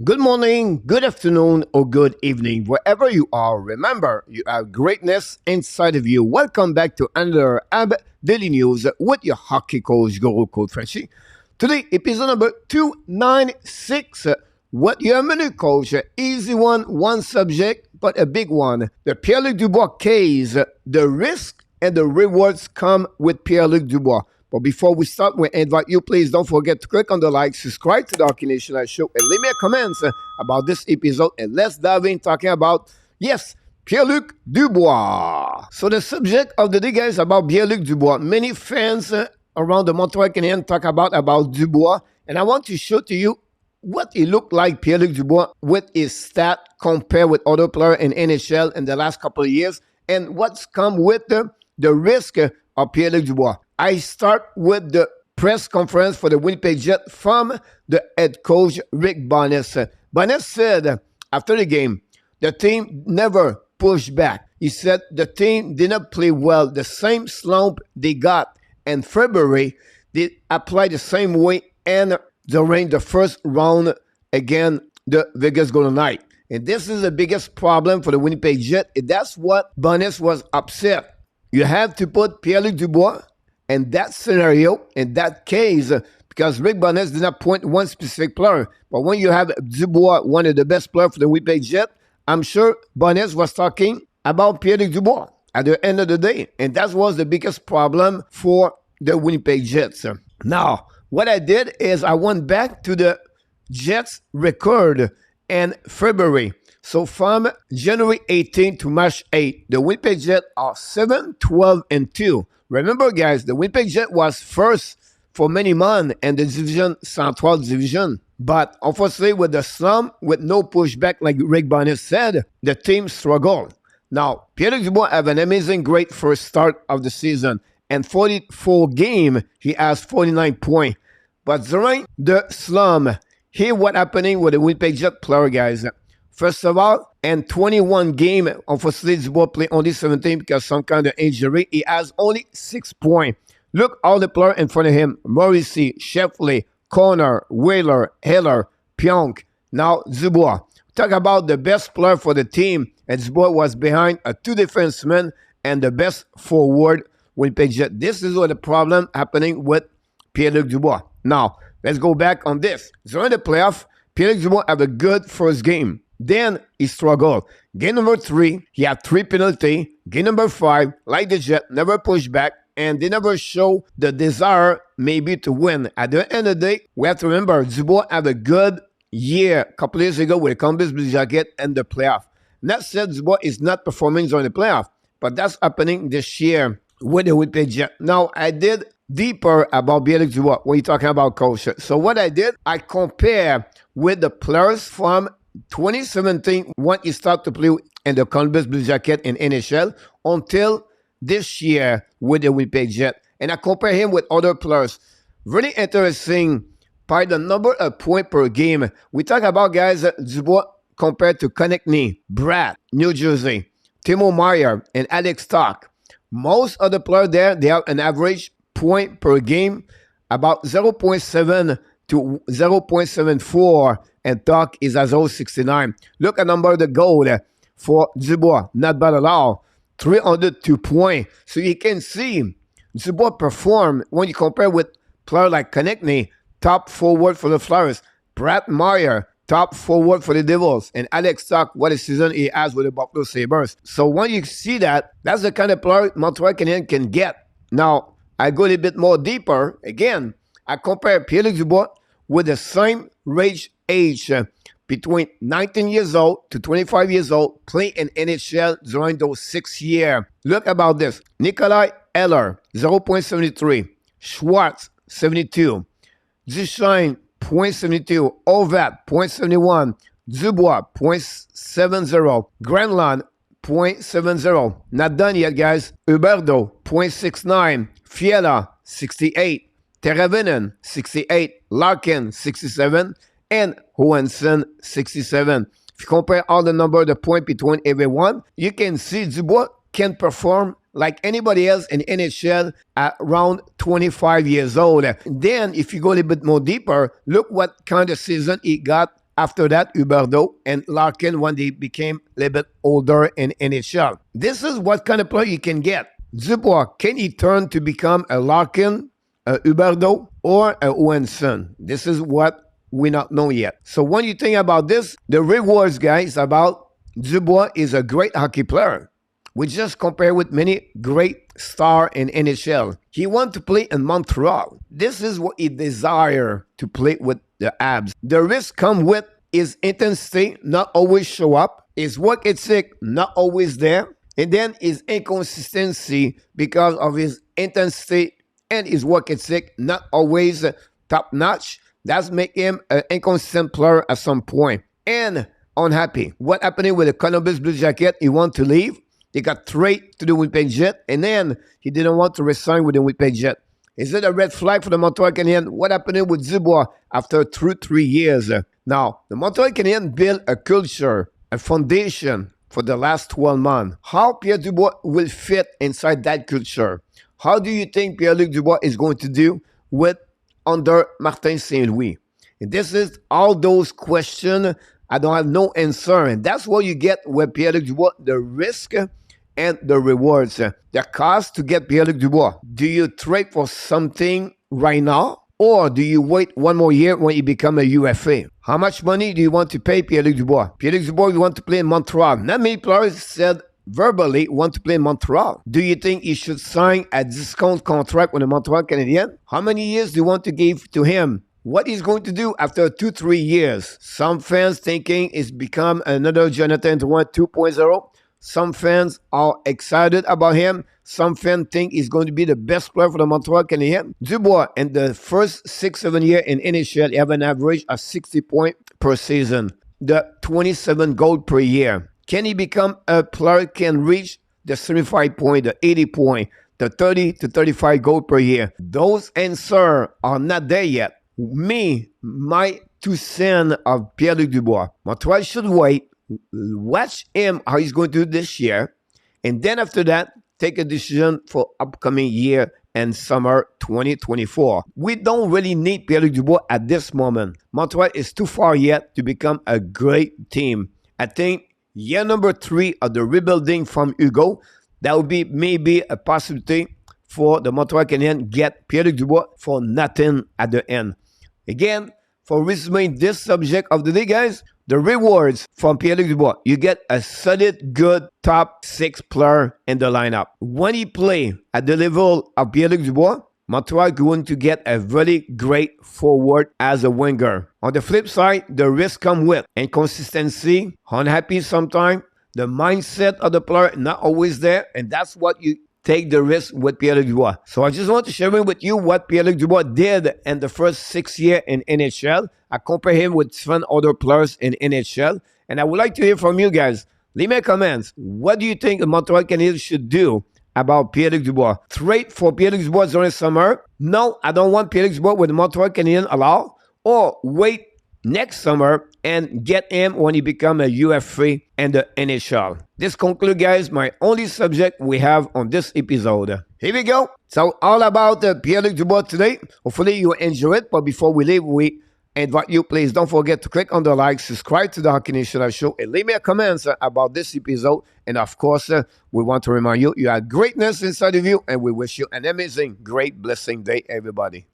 Good morning, good afternoon, or good evening, wherever you are. Remember, you have greatness inside of you. Welcome back to another HABS Daily News with your hockey coach, Guru Coach Frenchy. Today, episode number 296. What your menu coach? Easy one subject, but a big one. The Pierre-Luc Dubois case. The risk and the rewards come with Pierre-Luc Dubois. But before we start, we invite you, please don't forget to click on the like, subscribe to the Hockey Nation Show, and leave me a comment about this episode. And let's dive in talking about, yes, Pierre-Luc Dubois. So the subject of the day, guys, about Pierre-Luc Dubois. Many fans around the Montreal Canadiens talk about Dubois, and I want to show to you what he looked like, Pierre-Luc Dubois, with his stat compared with other players in NHL in the last couple of years, and what's come with the risk of Pierre-Luc Dubois. I start with the press conference for the Winnipeg Jets from the head coach, Rick Bowness. Bowness said after the game, the team never pushed back. He said the team did not play well. The same slump they got in February, they applied the same way and during the first round against the Vegas Golden Knights. And this is the biggest problem for the Winnipeg Jets. That's what Bowness was upset. You have to put Pierre-Luc Dubois in that scenario, in that case, because Rick Bowness did not point one specific player. But when you have Dubois, one of the best players for the Winnipeg Jets, I'm sure Bowness was talking about Pierre-Luc Dubois at the end of the day. And that was the biggest problem for the Winnipeg Jets. Now, what I did is I went back to the Jets record in February. So from January 18 to March 8, the Winnipeg Jets are 7-12-2. Remember, guys, the Winnipeg Jets was first for many months in the division, Central Division. But unfortunately, with the slump, with no pushback, like Rick Bowness said, the team struggled. Now, Pierre-Luc Dubois have an amazing, great first start of the season. In 44 games, he has 49 points. But during the slump, here what happening with the Winnipeg Jets player, guys. First of all, in 21 games, unfortunately, Dubois played only 17 because some kind of injury. He has only 6 points. Look all the players in front of him. Morrissey, Sheffley, Corner, Wheeler, Hiller, Pionk. Now, Dubois. Talk about the best player for the team. And Dubois was behind a 2 defensemen and the best forward Winnipeg Jets. This is what the problem happening with Pierre-Luc Dubois. Now, let's go back on this. During the playoff, Pierre-Luc Dubois have a good first game. Then he struggled. Game number 3, he had 3 penalties. Game number 5, like the Jet, never pushed back, and they never show the desire maybe to win. At the end of the day, we have to remember, Dubois had a good year a couple years ago with the Columbus Blue Jackets and the playoff. And that said, Dubois is not performing during the playoff, but that's happening this year with the Winnipeg Jets. Now, I did deeper about Pierre-Luc Dubois when you're talking about coach. So what I did, I compare with the players from 2017 when he started to play in the Columbus Blue Jackets in NHL until this year with the Winnipeg Jets. And I compare him with other players. Really interesting by the number of points per game. We talk about guys Dubois compared to Konechny, Brad, New Jersey, Timo Meier, and Alex Stock. Most of the players there, they have an average point per game about 0.7 to 0.74, and Talk is at 0.69. Look at number of the goal for Dubois, not bad at all. 302 points. So you can see Dubois perform when you compare with players like Konechny, top forward for the Flyers, Brad Meyer, top forward for the Devils, and Alex Stock, what a season he has with the Buffalo Sabres. So when you see that, that's the kind of player Montreal Canadiens can get. Now, I go a little bit more deeper. Again, I compare Pierre-Luc Dubois with the same range age between 19 years old to 25 years old, play in NHL during those 6 years. Look about this. Nikolai Eller, 0.73. Schwartz, 72. Duchesne, 0.72. Ovat, 0.71. Dubois, 0.70. Granlund, 0.70. Not done yet, guys. Huberdeau, 0.69. Fiala, 68. Teravainen, 68. Larkin, 67. And Johansson, 67. If you compare all the number of the point between everyone, you can see Dubois can perform like anybody else in NHL at around 25 years old. Then, if you go a little bit more deeper, look what kind of season he got After that, Huberdeau and Larkin when they became a little bit older in NHL. This is what kind of player you can get. Dubois, can he turn to become a Larkin, a Huberdeau, or a Owenson? This is what we not know yet. So when you think about this, the rewards, guys, about Dubois is a great hockey player. We just compare with many great stars in NHL. He wants to play in Montreal. This is what he desires to play with the Habs. The risk come with his intensity, not always show up. His work ethic, not always there. And then his inconsistency because of his intensity and his work ethic, not always top notch. That's make him an inconsistent player at some point. And unhappy. What happened with the Columbus Blue Jacket? He want to leave. He got traded to the Winnipeg Jet, and then he didn't want to resign with the Winnipeg Jet. Is it a red flag for the Montreal Canadiens? What happened with Dubois after 3 years? Now, the Montreal Canadiens built a culture, a foundation for the last 12 months. How Pierre Dubois will fit inside that culture? How do you think Pierre-Luc Dubois is going to do with under Martin St. Louis? And this is all those questions I don't have no answer. And that's what you get with Pierre-Luc Dubois, the risk and the rewards. The cost to get Pierre-Luc Dubois. Do you trade for something right now? Or do you wait one more year when you become a UFA? How much money do you want to pay Pierre-Luc Dubois? Pierre-Luc Dubois, you want to play in Montreal. Not many players said verbally want to play in Montreal. Do you think he should sign a discount contract with the Montreal Canadiens? How many years do you want to give to him? What he's going to do after 2-3 years? Some fans thinking it's become another Jonathan Drouin 2.0. Some fans are excited about him. Some fans think he's going to be the best player for the Montreal Canadiens. Dubois, in the first 6-7 years in NHL, he have an average of 60 points per season. The 27 goals per year. Can he become a player can reach the 75 point, the 80 point, the 30 to 35 goals per year? Those answers are not there yet. My 2 cents of Pierre-Luc Dubois. Montreal should wait, watch him how he's going to do this year, and then after that, take a decision for upcoming year and summer 2024. We don't really need Pierre-Luc Dubois at this moment. Montreal is too far yet to become a great team. I think year number 3 of the rebuilding from Hugo, that would be maybe a possibility for the Montreal Canadiens get Pierre-Luc Dubois for nothing at the end. Again, for resuming this subject of the day, guys, the rewards from Pierre-Luc Dubois, you get a solid, good top 6 player in the lineup. When he play at the level of Pierre-Luc Dubois, Montreal going to get a very great forward as a winger. On the flip side, the risk come with inconsistency, unhappy sometimes, the mindset of the player not always there, and that's what you take the risk with Pierre-Luc Dubois. So I just want to share with you what Pierre-Luc Dubois did in the first 6 years in NHL. I compare him with 7 other players in NHL. And I would like to hear from you guys. Leave me comments. What do you think the Montreal Canadiens should do about Pierre-Luc Dubois? Trade for Pierre-Luc Dubois during summer? No, I don't want Pierre-Luc Dubois with the Montreal Canadiens allowed. Or wait next summer and get him when he become a UFA and the NHL. This concludes, guys, my only subject we have on this episode. Here we go. So all about Pierre-Luc Dubois today. Hopefully you enjoy it. But before we leave, we invite you, please don't forget to click on the like, subscribe to the Hockey Nation Live Show, and leave me a comment about this episode. And of course, we want to remind you, you have greatness inside of you, and we wish you an amazing, great, blessing day, everybody.